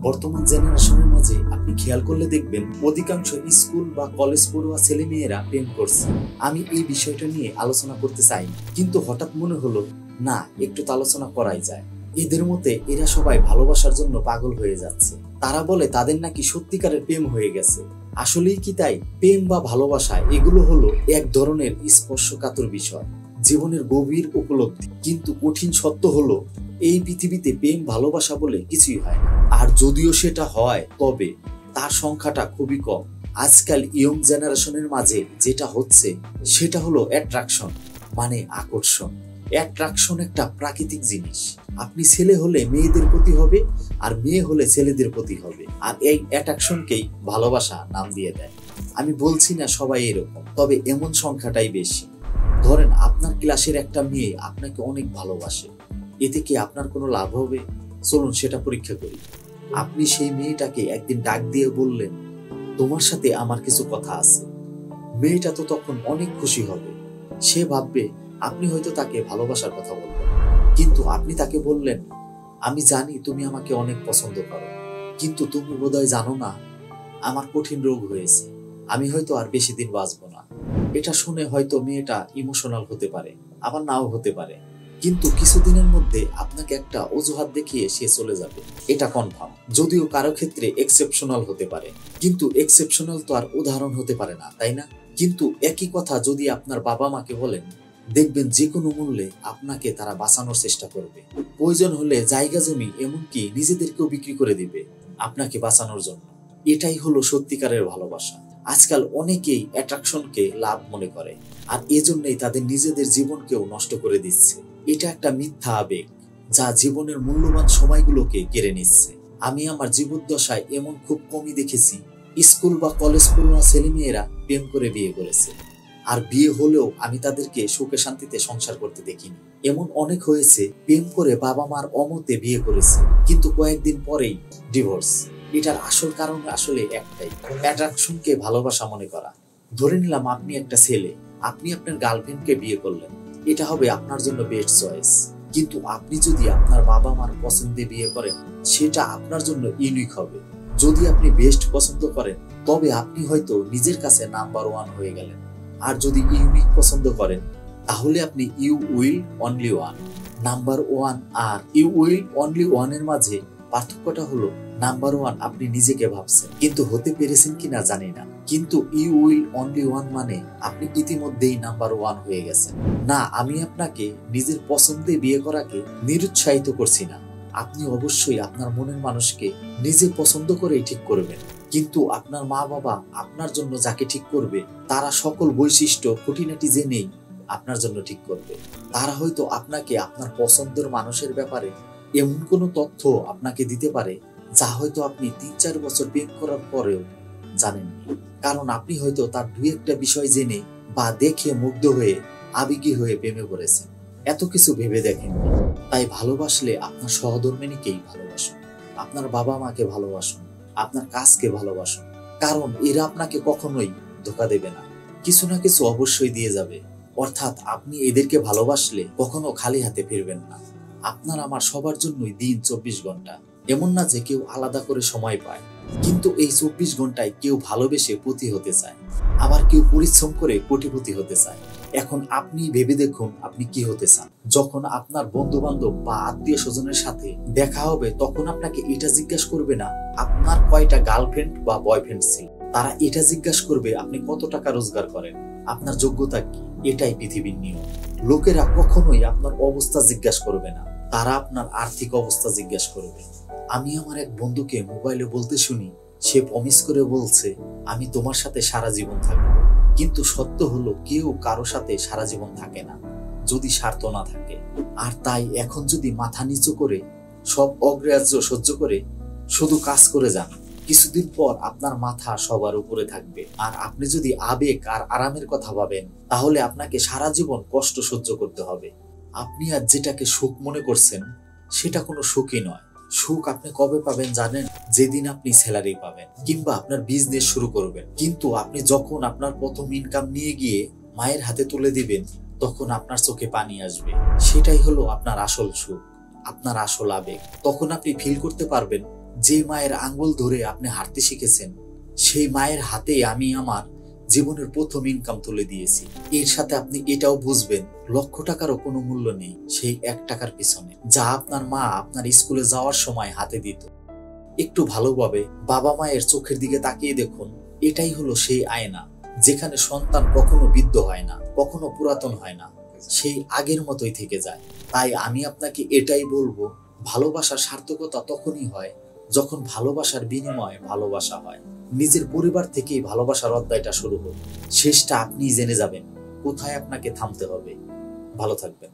বর্তমান জেনারেশনের মাঝে আপনি খেয়াল করলে দেখবেন অধিকাংশ স্কুল বা কলেজ পড়ুয়া ছেলে মেয়েরা প্রেম করছে। আমি এই বিষয়টা নিয়ে আলোচনা করতে চাই, কিন্তু হঠাৎ মনে হলো না, একটু তো আলোচনা করাই যায়। এদের মতে এরা সবাই ভালোবাসার জন্য পাগল হয়ে যাচ্ছে। তারা বলে তাদের নাকি সত্যিকারের প্রেম হয়ে গেছে। আসলেই কি তাই? প্রেম বা ভালোবাসা এগুলো হলো এক ধরনের স্পর্শকাতর বিষয়, জীবনের গভীর উপলব্ধি। কিন্তু কঠিন সত্য হলো এই পৃথিবীতে প্রেম ভালোবাসা বলে কিছুই হয় না। আর যদিও সেটা হয়, তবে তার সংখ্যাটা খুবই কম। আজকাল ইয়ং জেনারেশনের মাঝে যেটা হচ্ছে সেটা হলো অ্যাট্রাকশন, মানে আকর্ষণ। অ্যাট্রাকশন একটা প্রাকৃতিক জিনিস। আপনি ছেলে হলে মেয়েদের প্রতি হবে, আর মেয়ে হলে ছেলেদের প্রতি হবে, আর এই অ্যাট্রাকশনকেই ভালোবাসা নাম দিয়ে দেয়। আমি বলছি না সবাই এরকম, তবে এমন সংখ্যাটাই বেশি। ধরেন আপনার ক্লাসের একটা মেয়ে আপনাকে অনেক ভালোবাসে, এতে কি আপনার কোনো লাভ হবে? চলুন সেটা পরীক্ষা করি। আপনি সেই মেয়েটাকে একদিন ডাক দিয়ে বললেন, তোমার সাথে আমার কিছু কথা আছে। মেয়েটা তো তখন অনেক খুশি হবে। সে ভাববে আপনি হয়তো তাকে ভালোবাসার কথা বলবেন। কিন্তু আপনি তাকে বললেন, আমি জানি তুমি আমাকে অনেক পছন্দ করো, কিন্তু তুমি বোধহয় জানো না আমার কঠিন রোগ হয়েছে, আমি হয়তো আর বেশি দিন বাঁচবো না। এটা শুনে হয়তো মেয়েটা ইমোশনাল হতে পারে, আবার নাও হতে পারে, কিন্তু কিছুদিনের মধ্যে আপনাকে একটা অজুহাত দেখিয়ে সে চলে যাবে, এটা কনফার্ম। যদিও কারো ক্ষেত্রে এক্সেপশনাল হতে পারে, কিন্তু এক্সেপশনাল তো আর উদাহরণ হতে পারে না, তাই না? কিন্তু একই কথা যদি আপনার বাবা মাকে বলেন, দেখবেন যে কোনো মূল্যে আপনাকে তারা বাঁচানোর চেষ্টা করবে। প্রয়োজন হলে জায়গা জমি এমনকি নিজেদেরকেও বিক্রি করে দিবে আপনাকে বাঁচানোর জন্য। এটাই হলো সত্যিকারের ভালোবাসা। আজকাল অনেকেই অ্যাট্রাকশনকে লাভ মনে করে, আর এজন্যই তাদের নিজেদের জীবনকেও নষ্ট করে দিচ্ছে। এটা একটা মিথ্যা আবেগ, যা জীবনের মূল্যবান সময়গুলোকে কেড়ে নিচ্ছে। আমি আমার জীবদ্দশায় এমন খুব কমই দেখেছি স্কুল বা কলেজ পড়ুয়া ছেলেমেয়েরা প্রেম করে বিয়ে করেছে, আর বিয়ে হলেও আমি তাদেরকে সুখে শান্তিতে সংসার করতে দেখিনি। এমন অনেক হয়েছে প্রেম করে বাবা মার অমতে বিয়ে করেছে, কিন্তু কয়েকদিন পরেই ডিভোর্স। এটার আসল কারণ আসলে একটাই, অ্যাট্রাকশনকে ভালোবাসা মনে করা। ধরে নিলাম আপনি একটা ছেলে, আপনি আপনার গার্লফ্রেন্ডকে বিয়ে করলেন, এটা হবে আপনার জন্য বেস্ট চয়েস। কিন্তু আপনি যদি আপনার বাবা মার পছন্দে বিয়ে করেন, সেটা আপনার জন্য ইউনিক হবে। যদি আপনি বেস্ট পছন্দ করেন, তবে আপনি হয়তো নিজের কাছে নাম্বার 1 হয়ে গেলেন। আর যদি ইউনিক পছন্দ করেন, তাহলে আপনি you will only one. Number 1 আর ইউ উইল অনলি ওয়ান এর মাঝে পার্থক্যটা হলো, নাম্বার 1 আপনি নিজেকে ভাবছেন, কিন্তু হতে পেরেছেন কিনা জানি না। কিন্তু ইউ উইল অনলি ওয়ান মানে আপনি ইতিমধ্যেই নাম্বার 1 হয়ে গেছেন। না, আমি আপনাকে নিজের পছন্দে বিয়ে করাকে নিরুৎসাহিত করছি না। আপনি অবশ্যই আপনার মনের মানুষকে নিজে পছন্দ করেই ঠিক করবেন, কিন্তু আপনার মা বাবা আপনার জন্য যাকে ঠিক করবে, তারা সকল বৈশিষ্ট্য খুঁটিনাটি জেনেই আপনার জন্য ঠিক করবে। তারা হয়তো আপনাকে আপনার পছন্দের মানুষের ব্যাপারে এমন কোনো তথ্য আপনাকে দিতে পারে, যা হয়তো আপনি 3-4 বছর প্রেম করার পরেও জানেননি। কারণ আপনি হয়তো তার 2-1টা বিষয় জেনে বা দেখে মুগ্ধ হয়ে আবেগী হয়ে প্রেমে পড়েছেন, এত কিছু ভেবে দেখেননি। তাই ভালোবাসলে আপনার সহধর্মিণীকেই ভালোবাসুন, আপনার বাবা মাকে ভালোবাসুন, আপনার কাজকে ভালোবাসুন, কারণ এরা আপনাকে কখনোই ধোঁকা দেবে না, কিছু না কিছু অবশ্যই দিয়ে যাবে। অর্থাৎ আপনি এদেরকে ভালোবাসলে কখনো খালি হাতে ফিরবেন না। আপনার আমার সবার জন্যই দিন 24 ঘন্টা। এমন না যে কেউ আলাদা করে সময় পায়, কিন্তু এই 24 ঘন্টায় কেউ ভালোবেসে পতি হতে চায়, আবার কেউ পরিশ্রম করে কোটিপতি হতে চায়। এখন আপনি ভেবে দেখুন আপনি কি হতে চান। যখন আপনার বন্ধু বান্ধব বা আত্মীয় স্বজনের সাথে দেখা হবে, তখন আপনাকে এটা জিজ্ঞাসা করবে না আপনার কয়টা গার্লফ্রেন্ড বা বয়ফ্রেন্ড ছিল, তারা এটা জিজ্ঞাসা করবে আপনি কত টাকা রোজগার করেন, আপনার যোগ্যতা কি। এটাই পৃথিবীর নিয়ম। লোকেরা কখনোই আপনার অবস্থা জিজ্ঞাসা করবে না, তারা আপনার আর্থিক অবস্থা জিজ্ঞাসা করবে। আমি আমার এক বন্ধুকে মোবাইলে বলতে শুনি, সে প্রমিস করে বলছে আমি তোমার সাথে সারা জীবন থাকবো। কিন্তু সত্য হলো কেউ কারো সাথে সারা জীবন থাকে না, যদি স্বার্থ না থাকে। আর তাই এখন যদি মাথা নিচু করে সব অগ্রাহ্য সহ্য করে শুধু কাজ করে যান, কিছুদিন পর আপনার মাথা সবার উপরে থাকবে। আর আপনি যদি আবেগ আর আরামের কথা ভাবেন, তাহলে আপনাকে সারা জীবন কষ্ট সহ্য করতে হবে। আপনি আজ যেটাকে সুখ মনে করছেন, সেটা কোনো সুখই নয়। সুখ আপনি কবে পাবেন জানেন? যেদিন আপনি স্যালারি পাবেন কিংবা আপনার বিজনেস শুরু করবেন। কিন্তু আপনি যখন আপনার প্রথম ইনকাম নিয়ে গিয়ে মায়ের হাতে তুলে দিবেন, তখন আপনার চোখে পানি আসবে। সেটাই হলো আপনার আসল সুখ, আপনার আসল আবেগ। তখন আপনি ফিল করতে পারবেন যে মায়ের আঙ্গুল ধরে আপনি হাঁটতে শিখেছেন, সেই মায়ের হাতে আমি আমার জীবনের প্রথম ইনকাম তুলে দিয়েছি। এর সাথে আপনি এটাও বুঝবেন, লক্ষ টাকারও কোনো মূল্য নেই সেই 1 টাকার পিছনে, যা আপনার মা আপনার স্কুলে যাওয়ার সময় হাতে দিত। একটু ভালোভাবে বাবা মায়ের চোখের দিকে তাকিয়ে দেখুন, এটাই হলো সেই আয়না যেখানে সন্তান কখনো বৃদ্ধ হয় না, কখনো পুরাতন হয় না, সেই আগের মতোই থেকে যায়। তাই আমি আপনাকে এটাই বলবো, ভালোবাসার সার্থকতা তখনই হয় যখন ভালোবাসার বিনিময়ে ভালোবাসা হয়। নিজের পরিবার থেকেই ভালোবাসার অধ্যায়টা শুরু হোক, শেষটা আপনিই জেনে যাবেন কোথায় আপনাকে থামতে হবে। ভালো থাকবেন।